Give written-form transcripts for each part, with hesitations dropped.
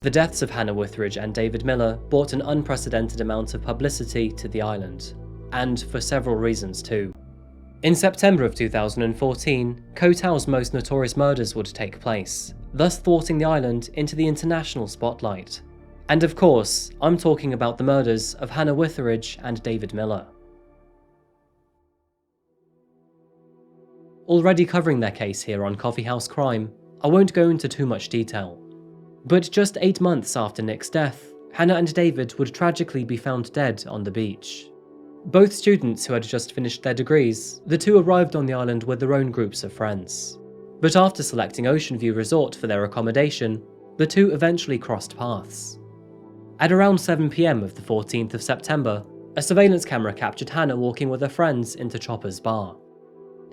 The deaths of Hannah Witheridge and David Miller brought an unprecedented amount of publicity to the island, and for several reasons too. In September of 2014, Koh Tao's most notorious murders would take place, thus thwarting the island into the international spotlight. And of course, I'm talking about the murders of Hannah Witheridge and David Miller. Already covering their case here on Coffee House Crime, I won't go into too much detail. But just 8 months after Nick's death, Hannah and David would tragically be found dead on the beach. Both students who had just finished their degrees, the two arrived on the island with their own groups of friends. But after selecting Ocean View Resort for their accommodation, the two eventually crossed paths. At around 7 PM of the 14th of September, a surveillance camera captured Hannah walking with her friends into Chopper's bar.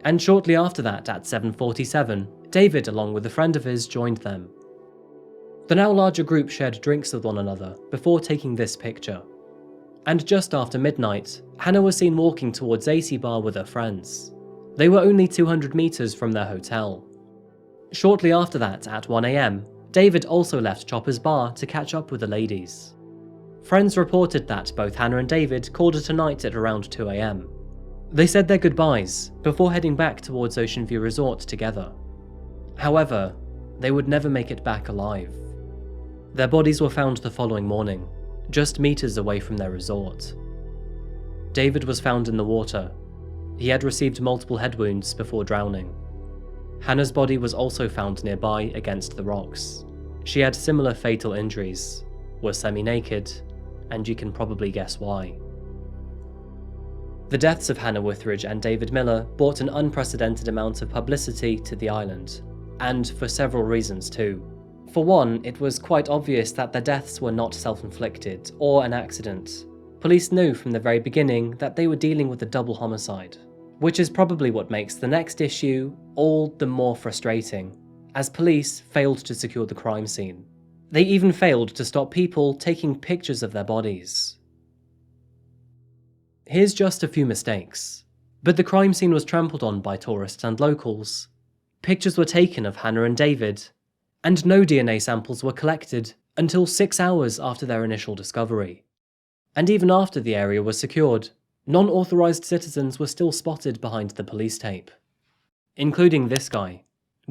And shortly after that, at 7:47, David, along with a friend of his, joined them. The now larger group shared drinks with one another before taking this picture. And just after midnight, Hannah was seen walking towards AC Bar with her friends. They were only 200 meters from their hotel. Shortly after that, at 1 AM, David also left Chopper's bar to catch up with the ladies. Friends reported that both Hannah and David called it a night at around 2 AM. They said their goodbyes before heading back towards Ocean View Resort together. However, they would never make it back alive. Their bodies were found the following morning, just meters away from their resort. David was found in the water. He had received multiple head wounds before drowning. Hannah's body was also found nearby against the rocks. She had similar fatal injuries, was semi-naked, and you can probably guess why. The deaths of Hannah Witheridge and David Miller brought an unprecedented amount of publicity to the island, and for several reasons too. For one, it was quite obvious that their deaths were not self-inflicted or an accident. Police knew from the very beginning that they were dealing with a double homicide, which is probably what makes the next issue all the more frustrating, as police failed to secure the crime scene. They even failed to stop people taking pictures of their bodies. Here's just a few mistakes, but the crime scene was trampled on by tourists and locals. Pictures were taken of Hannah and David, and no DNA samples were collected until 6 hours after their initial discovery. And even after the area was secured, non-authorized citizens were still spotted behind the police tape, including this guy.